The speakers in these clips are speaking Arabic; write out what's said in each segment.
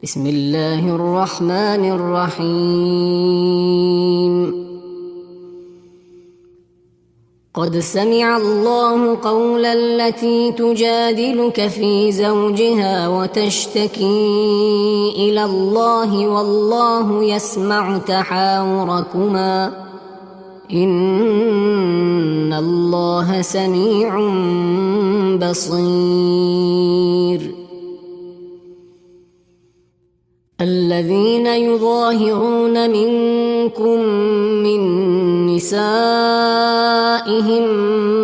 بسم الله الرحمن الرحيم. قد سمع الله قول التي تجادلك في زوجها وتشتكي إلى الله والله يسمع تحاوركما إن الله سميع بصير. الذين يظاهرون منكم من نسائهم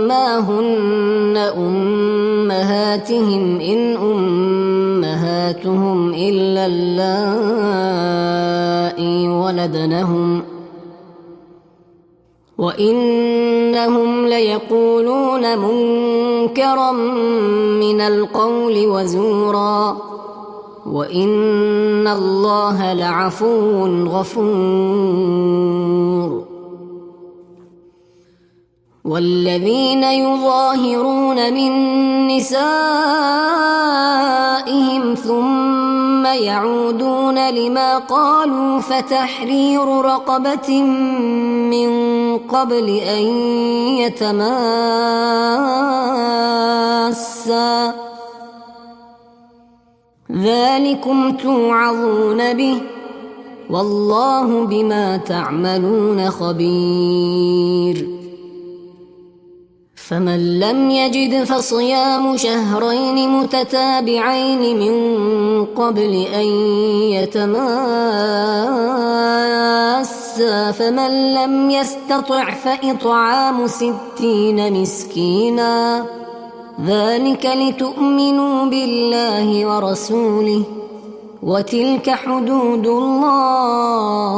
ما هن أمهاتهم إن أمهاتهم إلا اللائي ولدنهم وإنهم ليقولون منكرا من القول وزورا وإن الله لعفو غفور. والذين يظاهرون من نسائهم ثم يعودون لما قالوا فتحرير رقبة من قبل أن يتماسا ذلكم توعظون به والله بما تعملون خبير. فمن لم يجد فصيام شهرين متتابعين من قبل أن يتماسا فمن لم يستطع فإطعام 60 مسكينا ذلك لتؤمنوا بالله ورسوله وتلك حدود الله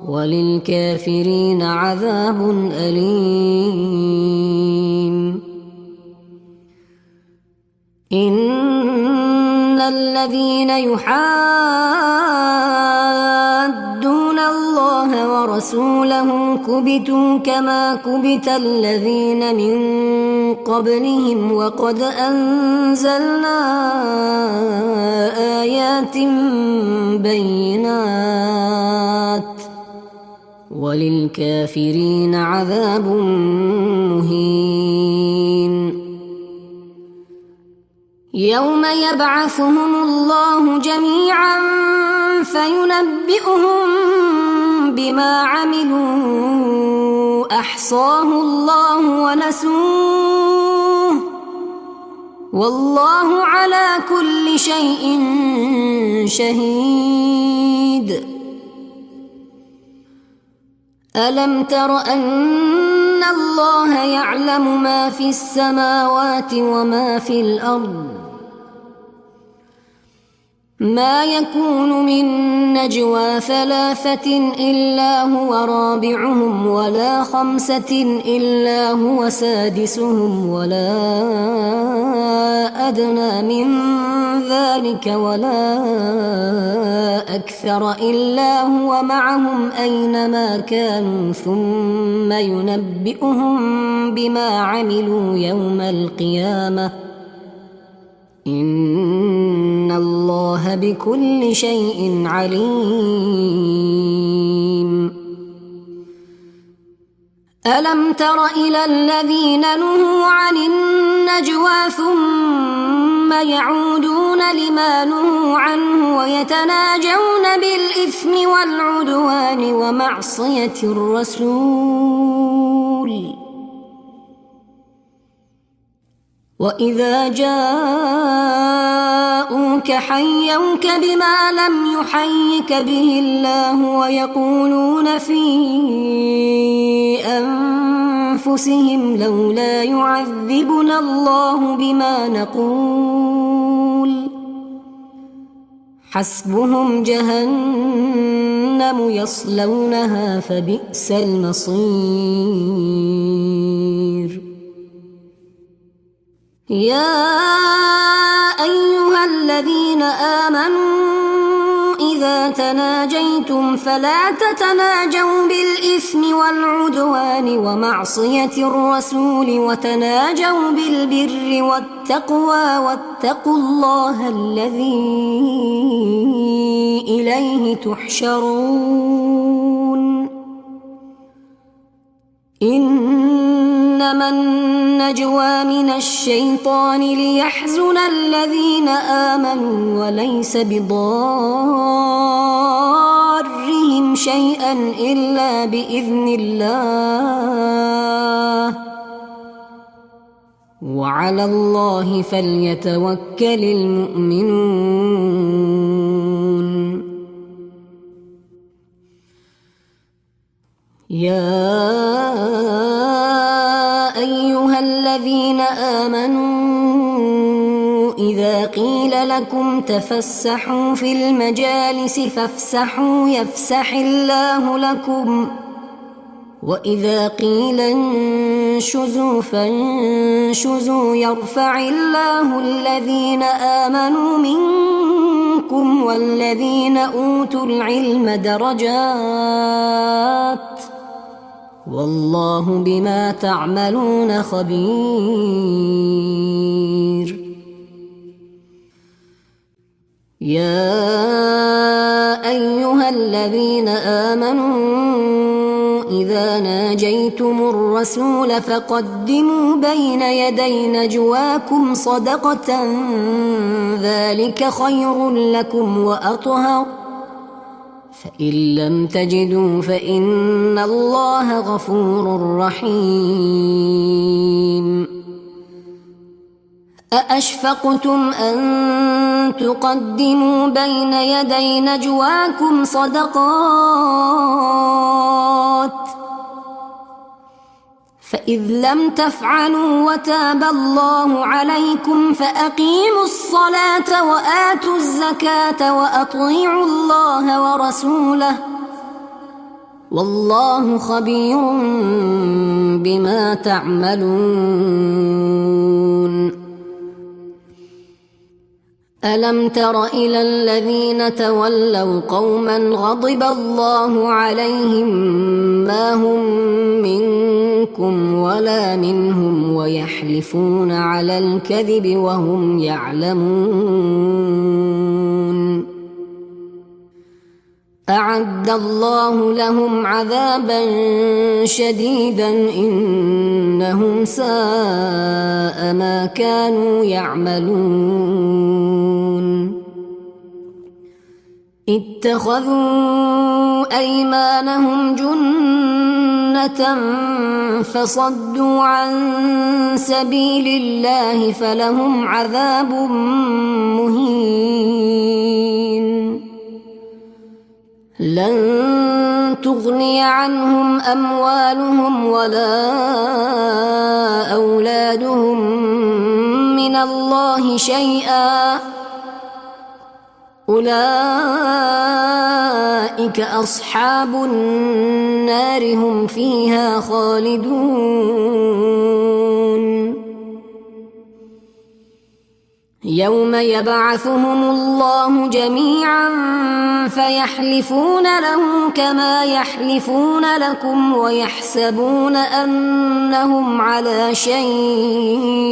وللكافرين عذاب أليم. إن الذين يحادون الله ورسوله كبتوا كما كبت الذين من قبلهم وقد أنزلنا آيات بينات وللكافرين عذاب مهين. يوم يبعثهم الله جميعا فينبئهم بما عملوا أحصاه الله ونسوه والله على كل شيء شهيد. ألم تر أن الله يعلم ما في السماوات وما في الأرض ما يكون من نجوى 3 إلا هو رابعهم ولا 5 إلا هو سادسهم ولا أدنى من ذلك ولا أكثر إلا هو معهم أينما كانوا ثم ينبئهم بما عملوا يوم القيامة إن الله بكل شيء عليم. ألم تر إلى الذين نهوا عن النجوى ثم يعودون لما نهوا عنه ويتناجون بالإثم والعدوان ومعصية الرسول وإذا جاءوك حيوك بما لم يحيك به الله ويقولون في أنفسهم لولا يعذبنا الله بما نقول حسبهم جهنم يصلونها فبئس المصير. يا أيها الذين آمنوا إذا تناجيتم فلا تتناجوا بالإثم والعدوان ومعصية الرسول وتناجوا بالبر والتقوى واتقوا الله الذي إليه تحشرون إنما النجوى من الشيطان ليحزن الذين آمنوا وليس بضارهم شيئا إلا بإذن الله وعلى الله فليتوكل المؤمنون يا أيها الذين آمنوا إذا قيل لكم تفسحوا في المجالس فافسحوا يفسح الله لكم وإذا قيل انشزوا فانشزوا يرفع الله الذين آمنوا منكم والذين أوتوا العلم درجات والله بما تعملون خبير يا أيها الذين آمنوا إذا ناجيتم الرسول فقدموا بين يدي نجواكم صدقة ذلك خير لكم وأطهر فإن لم تجدوا فإن الله غفور رحيم أأشفقتم أن تقدموا بين يدي نجواكم صدقات فإذ لم تفعلوا وتاب الله عليكم فأقيموا الصلاة وآتوا الزكاة وأطيعوا الله ورسوله والله خبير بما تعملون ألم تر إلى الذين تولوا قوما غضب الله عليهم ما هم منكم ولا منهم ويحلفون على الكذب وهم يعلمون أعد الله لهم عذابا شديدا إنهم ساء ما كانوا يعملون اتخذوا أيمانهم جنة فصدوا عن سبيل الله فلهم عذاب مهين لن تغني عنهم أموالهم ولا أولادهم من الله شيئا أولئك أصحاب النار هم فيها خالدون يوم يبعثهم الله جميعا فيحلفون له كما يحلفون لكم ويحسبون أنهم على شيء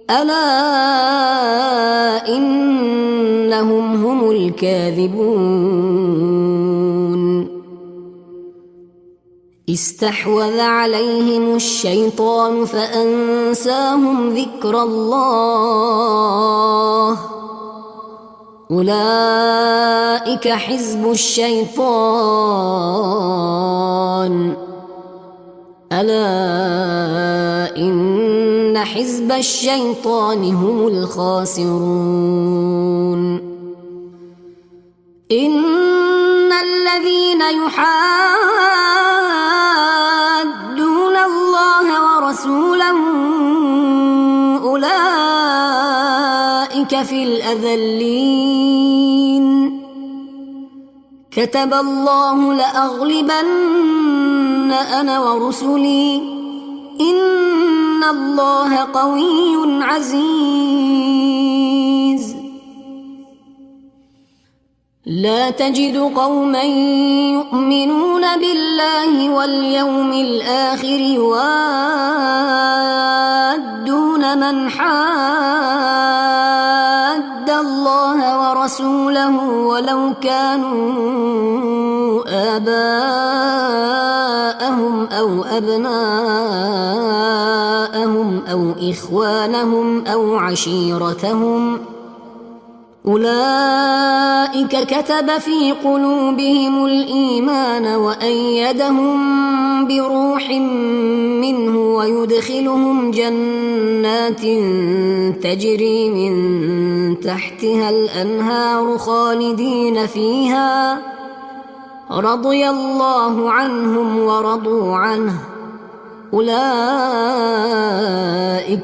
ألا إنهم هم الكاذبون استحوذ عليهم الشيطان فأنساهم ذكر الله أولئك حزب الشيطان ألا إن حزب الشيطان هم الخاسرون إن الذين يحادون الله ورسوله أولئك في الأذلين كتب الله لأغلبن أنا ورسلي إن الله قوي عزيز لا تجد قوما يؤمنون بالله واليوم الآخر يوادون من حاد الله ورسوله ولو كانوا آباءهم أو أبناءهم أو إخوانهم أو عشيرتهم أولئك كتب في قلوبهم الإيمان وأيدهم بروح منه ويدخلهم جنات تجري من تحتها الأنهار خالدين فيها رضي الله عنهم ورضوا عنه أولئك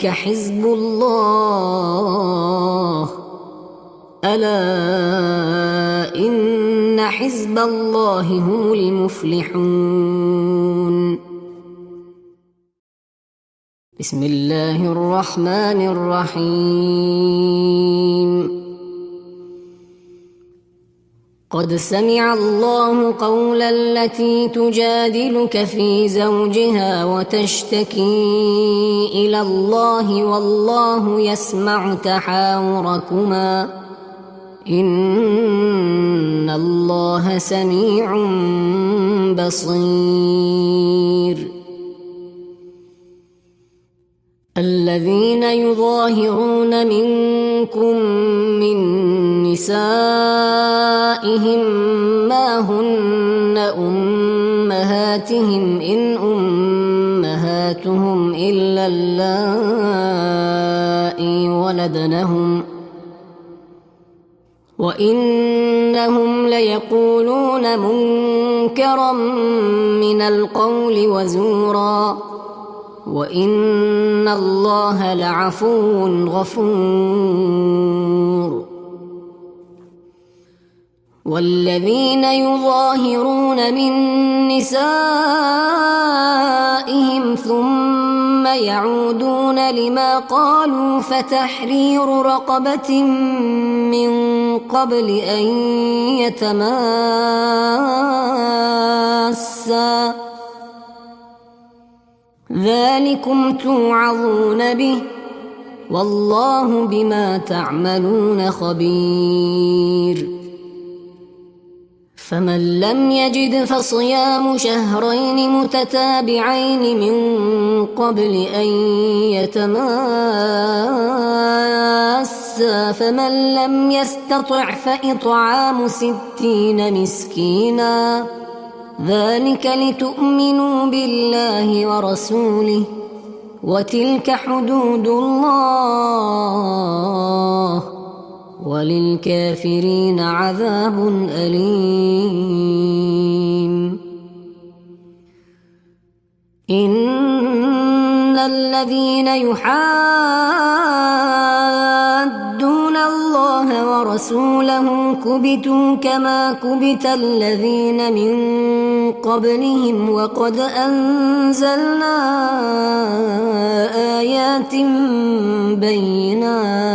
حزب الله ألا إن حزب الله هم المفلحون. بسم الله الرحمن الرحيم. قد سمع الله قول التي تجادلك في زوجها وتشتكي إلى الله والله يسمع تحاوركما إن الله سميع بصير. الذين يظاهرون منكم من نسائهم ما هن أمهاتهم إن أمهاتهم إلا اللائي ولدنهم وإنهم ليقولون منكرا من القول وزورا وإن الله لعفو غفور. والذين يظاهرون من نسائهم ثم يعودون لما قالوا فتحرير رقبة من قبل أن يتماسا ذلكم توعظون به والله بما تعملون خبير. فمن لم يجد فصيام شهرين متتابعين من قبل أن يتماسا فمن لم يستطع فإطعام 60 مسكينا ذلك لتؤمنوا بالله ورسوله وتلك حدود الله وللكافرين عذاب أليم. إن الذين يحادون الله ورسوله كبتوا كما كبت الذين من قبلهم وقد أنزلنا آيات بينات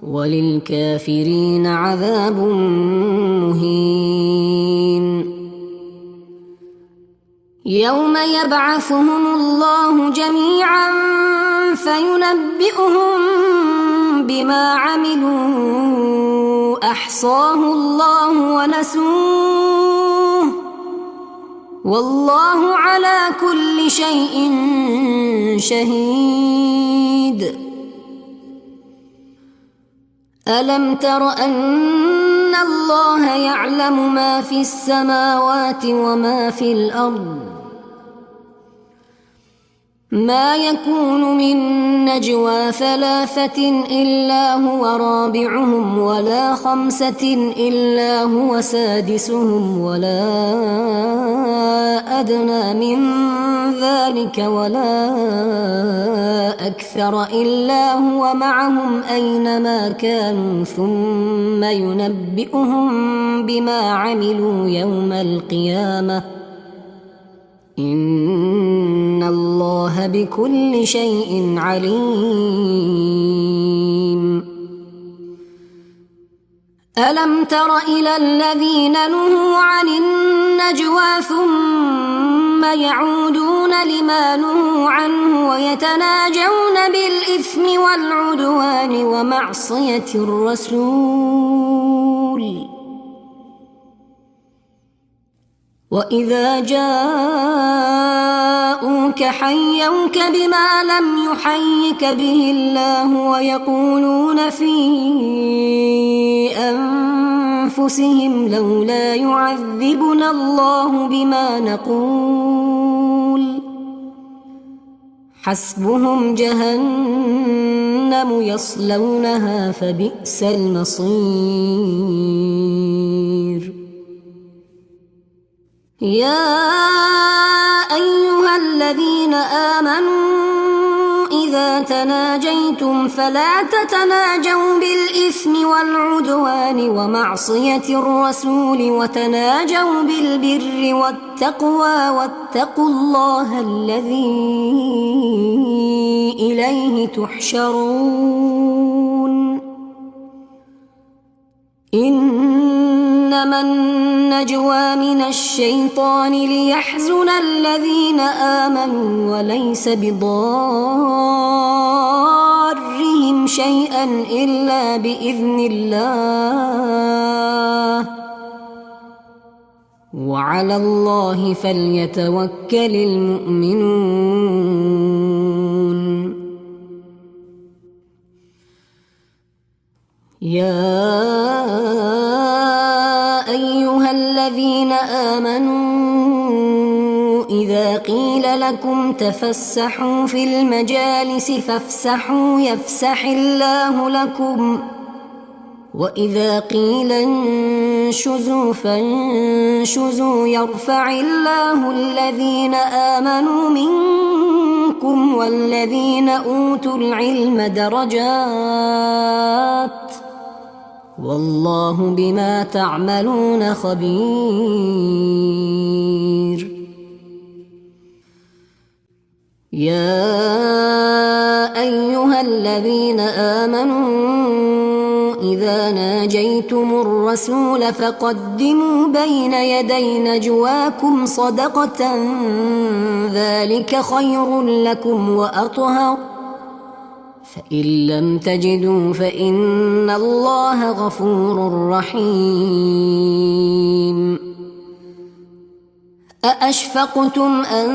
وللكافرين عذاب مهين. يوم يبعثهم الله جميعا فينبئهم بما عملوا أحصاه الله ونسوه والله على كل شيء شهيد. ألم تر أن الله يعلم ما في السماوات وما في الأرض ما يكون من نجوى 3 إلا هو رابعهم ولا 5 إلا هو سادسهم ولا أدنى من ذلك ولا أكثر إلا هو معهم أينما كانوا ثم ينبئهم بما عملوا يوم القيامة إن الله بكل شيء عليم. ألم تر إلى الذين نهوا عن النجوى ثم يعودون لما نهوا عنه ويتناجون بالإثم والعدوان ومعصية الرسول وإذا جاءوك حيوك بما لم يحيك به الله ويقولون في أنفسهم لولا يعذبنا الله بما نقول حسبهم جهنم يصلونها فبئس المصير. يا أيها الذين آمنوا إذا تناجيتم فلا تتناجوا بالإثم والعدوان ومعصية الرسول وتناجوا بالبر والتقوى واتقوا الله الذي إليه تحشرون. إنما النجوى من الشيطان ليحزن الذين آمنوا وليس بضارهم شيئا إلا بإذن الله وعلى الله فليتوكل المؤمنون. يا أيها الذين آمنوا إذا قيل لكم تفسحوا في المجالس فافسحوا يفسح الله لكم وإذا قيل انشزوا فانشزوا يرفع الله الذين آمنوا منكم والذين أوتوا العلم درجات والله بما تعملون خبير. يا أيها الذين آمنوا إذا ناجيتم الرسول فقدموا بين يدي نجواكم صدقة ذلك خير لكم وأطهر فإن لم تجدوا فإن الله غفور رحيم. أأشفقتم أن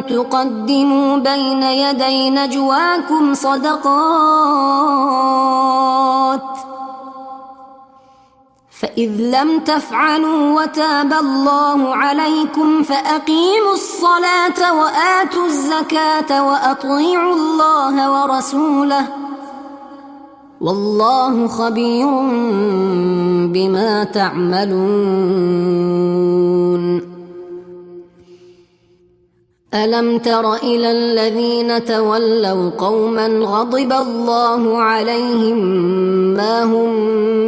تقدموا بين يدي نجواكم صدقات فإذ لم تفعلوا وتاب الله عليكم فأقيموا الصلاة وآتوا الزكاة وأطيعوا الله ورسوله والله خبير بما تعملون. ألم تر إلى الذين تولوا قوما غضب الله عليهم ما هم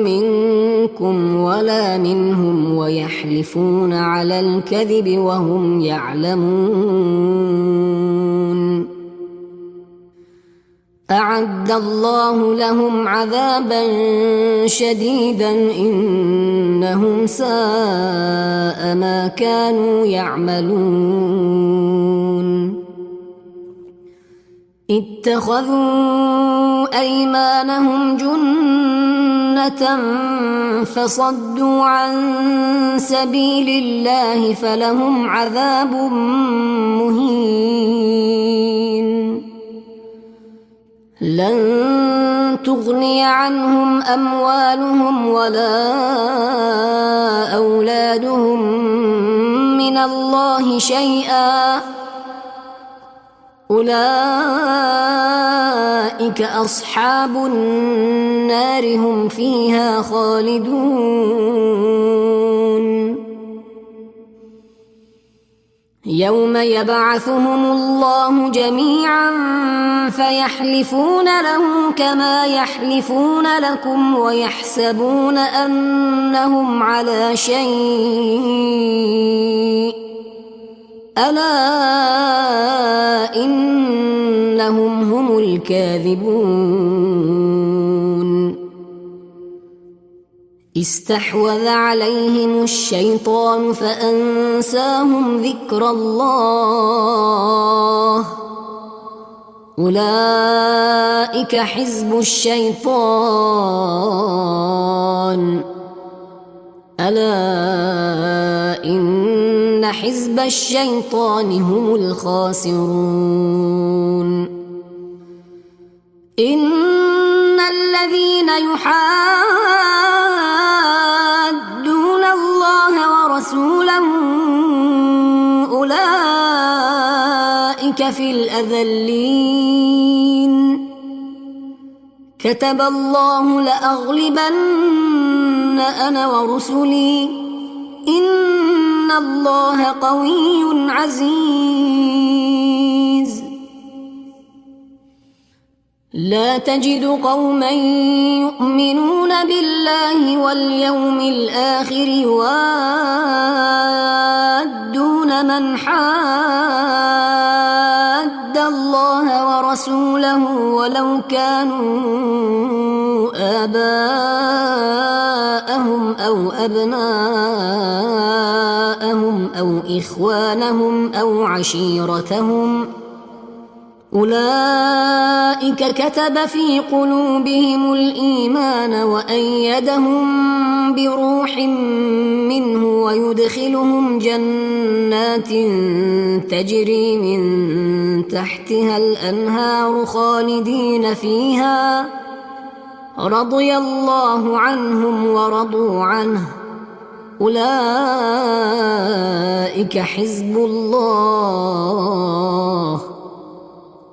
منكم ولا منهم ويحلفون على الكذب وهم يعلمون أعد الله لهم عذابا شديدا إنهم ساء ما كانوا يعملون. اتخذوا أيمانهم جنة فصدوا عن سبيل الله فلهم عذاب مهين. لن تغني عنهم أموالهم ولا أولادهم من الله شيئا أولئك أصحاب النار هم فيها خالدون. يوم يبعثهم الله جميعا فيحلفون له كما يحلفون لكم ويحسبون أنهم على شيء ألا إنهم هم الكاذبون. استحوذ عليهم الشيطان فأنساهم ذكر الله أولئك حزب الشيطان ألا إن حزب الشيطان هم الخاسرون إن الذين يحادون الله ورسوله أولئك في الأذلين كتب الله لأغلبن أنا ورسلي إن الله قوي عزيز لا تجد قوما يؤمنون بالله واليوم الآخر يوادون من حاد الله ورسوله ولو كانوا آباءهم أو أبناءهم أو إخوانهم أو عشيرتهم أولئك كتب في قلوبهم الإيمان وأيدهم بروح منه ويدخلهم جنات تجري من تحتها الأنهار خالدين فيها رضي الله عنهم ورضوا عنه أولئك حزب الله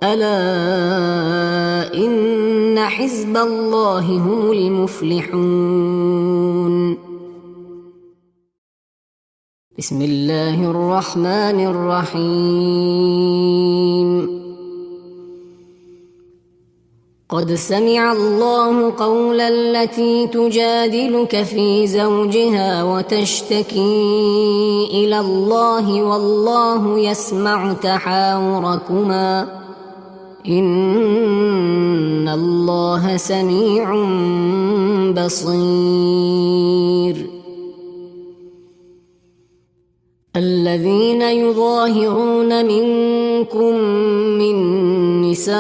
ألا إن حزب الله هم المفلحون بسم الله الرحمن الرحيم قد سمع الله قول التي تجادلك في زوجها وتشتكي إلى الله والله يسمع تحاوركما إن الله سميع بصير الذين يظاهرون منكم من نسائهم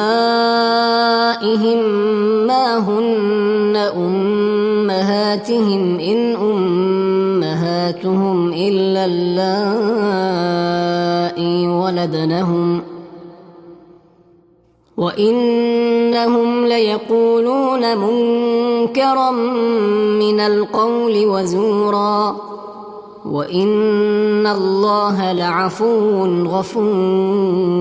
ما هن أمهاتهم إن أمهاتهم إلا اللائي ولدنهم وإنهم ليقولون منكرا من القول وزورا وإن الله لعفو غفور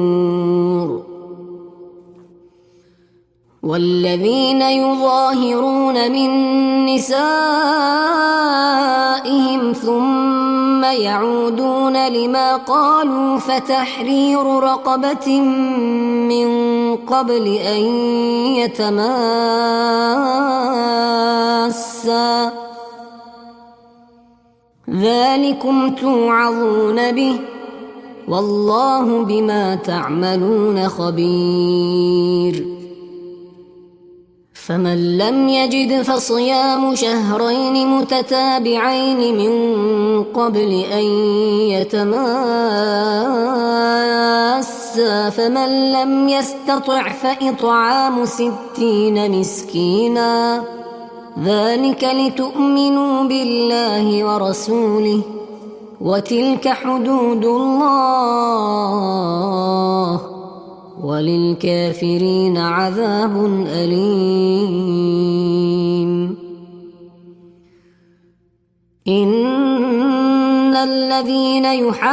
والذين يظاهرون من نسائهم ثم يعودون لما قالوا فتحرير رقبة من قبل أن يتماسا ذلكم توعظون به والله بما تعملون خبير فمن لم يجد فصيام شهرين متتابعين من قبل أن يتماسا فمن لم يستطع فإطعام 60 مسكينا ذلك لتؤمنوا بالله ورسوله وتلك حدود الله وللكافرين عذاب أليم إن الذين يحادون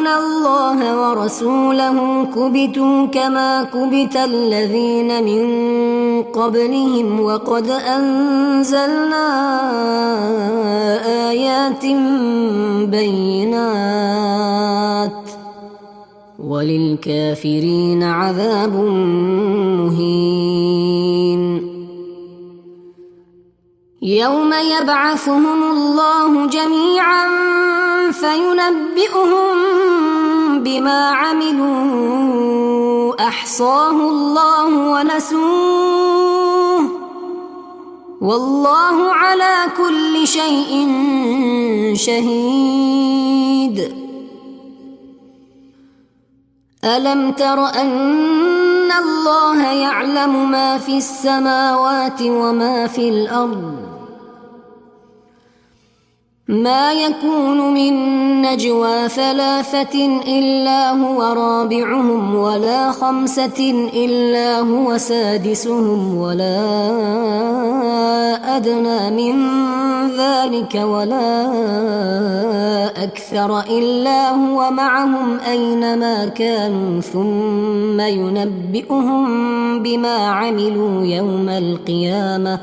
الله ورسوله كبتوا كما كبت الذين من قبلهم وقد أنزلنا آيات بينات وللكافرين عذاب مهين يوم يبعثهم الله جميعا فينبئهم بما عملوا أحصاه الله ونسوه والله على كل شيء شهيد. ألم تر أن الله يعلم ما في السماوات وما في الأرض؟ ما يكون من نجوى ثلاثة إلا هو رابعهم ولا خمسة إلا هو سادسهم ولا أدنى من ذلك ولا أكثر إلا هو معهم أينما كانوا ثم ينبئهم بما عملوا يوم القيامة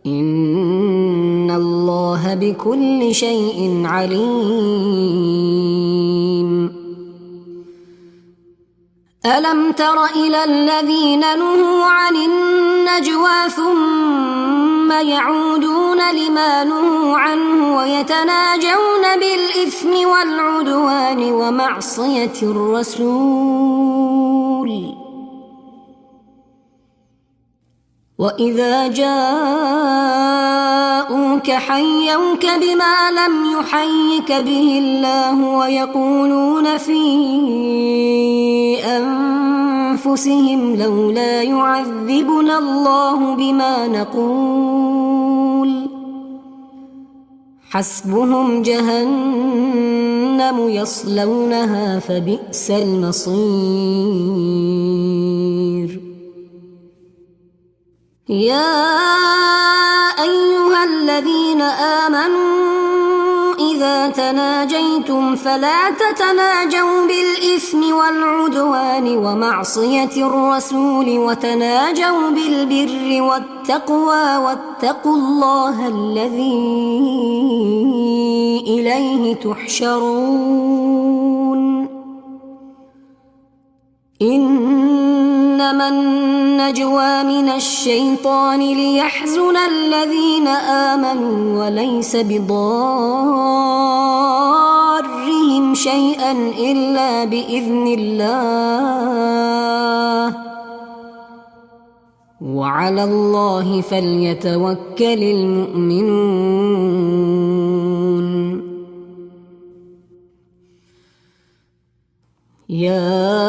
إن الله بكل شيء عليم. ألم تر إلى الذين نهوا عن النجوى ثم يعودون لما نهوا عنه ويتناجون بالإثم والعدوان ومعصية الرسول وإذا جاءوك حيوك بما لم يحيك به الله ويقولون في أنفسهم لولا يعذبنا الله بما نقول حسبهم جهنم يصلونها فبئس المصير. يا أيها الذين آمنوا إذا تناجيتم فلا تتناجوا بالإثم والعدوان ومعصية الرسول وتناجوا بالبر والتقوى واتقوا الله الذي إليه تحشرون. إنما النجوى من الشيطان ليحزن الذين آمنوا وليس بضارهم شيئا إلا بإذن الله وعلى الله فليتوكل المؤمنون. يا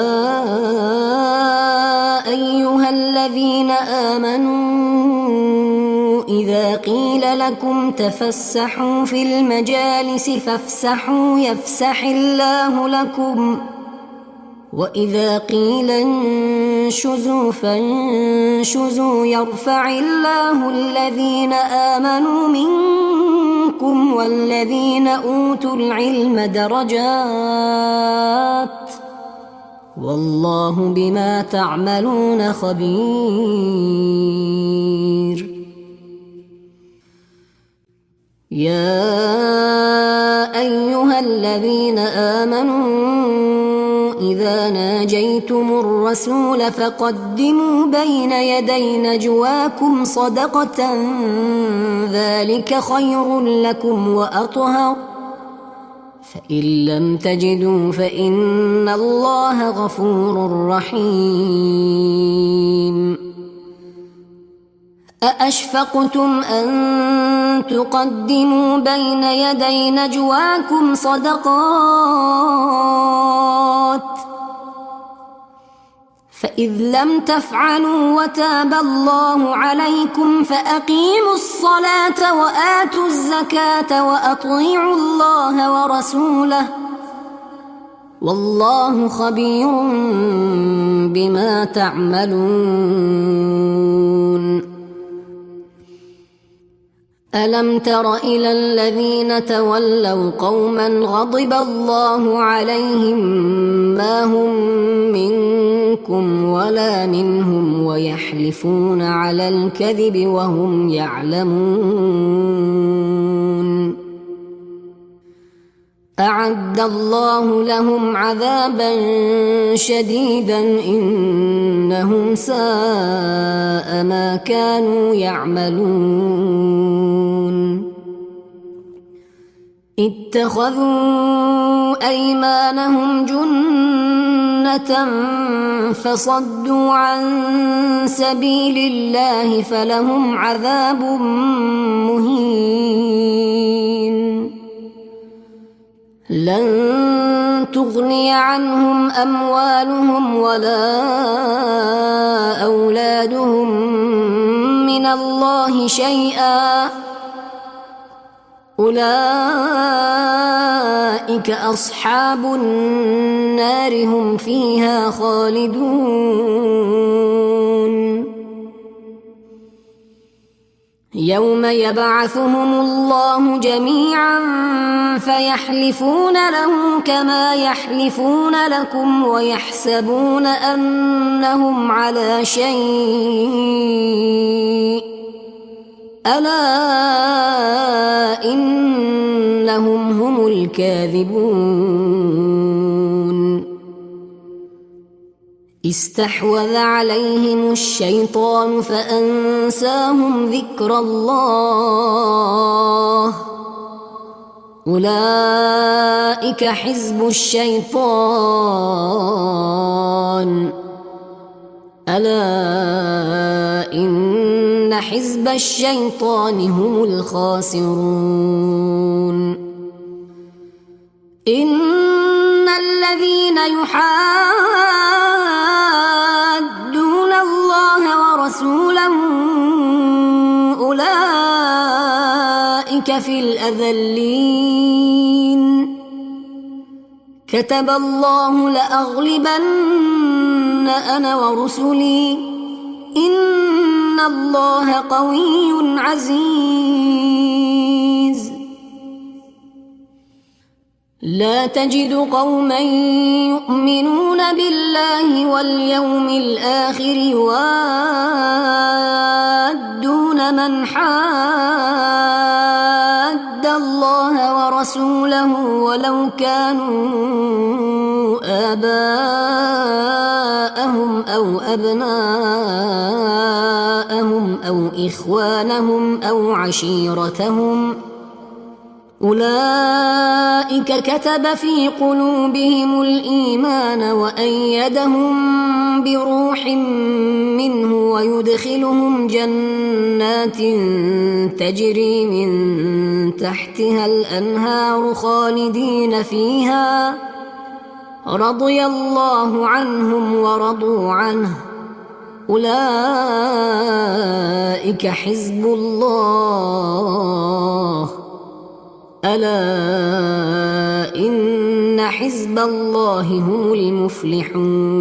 أيها الذين آمنوا إذا قيل لكم تفسحوا في المجالس فافسحوا يفسح الله لكم وإذا قيل انشزوا فانشزوا يرفع الله الذين آمنوا منكم والذين أوتوا العلم درجات والله بما تعملون خبير. يا أيها الذين آمنوا إذا ناجيتم الرسول فقدموا بين يدي نجواكم صدقة ذلك خير لكم وأطهر فإن لم تجدوا فإن الله غفور رحيم. أأشفقتم أن تقدموا بين يدي نجواكم صدقات فإذ لم تفعلوا وتاب الله عليكم فأقيموا الصلاة وآتوا الزكاة وأطيعوا الله ورسوله والله خبير بما تعملون. ألم تر إلى الذين تولوا قوما غضب الله عليهم ما هم منكم ولا منهم ويحلفون على الكذب وهم يعلمون أعد الله لهم عذابا شديدا إنهم ساء ما كانوا يعملون. اتخذوا أيمانهم جنة جنة فصدوا عن سبيل الله فلهم عذاب مهين لن تغني عنهم أموالهم ولا أولادهم من الله شيئا أولئك أصحاب النار هم فيها خالدون يوم يبعثهم الله جميعا فيحلفون له كما يحلفون لكم ويحسبون أنهم على شيء ألا إنهم هم الكاذبون استحوذ عليهم الشيطان فأنساهم ذكر الله أولئك حزب الشيطان ألا إن حزب الشيطان هم الخاسرون إن الذين يحادون الله ورسوله أولئك في الأذلين كتب الله لأغلبن أنا ورسلي إن الله قوي عزيز لا تجد قوما يؤمنون بالله واليوم الآخر يوادون من حاد الله ورسوله ولو كانوا آباءهم أو أبناءهم أو إخوانهم أو عشيرتهم أولئك كتب في قلوبهم الإيمان وأيدهم بروح منه ويدخلهم جنات تجري من تحتها الأنهار خالدين فيها رضي الله عنهم ورضوا عنه أولئك حزب الله ألا إن حزب الله هم المفلحون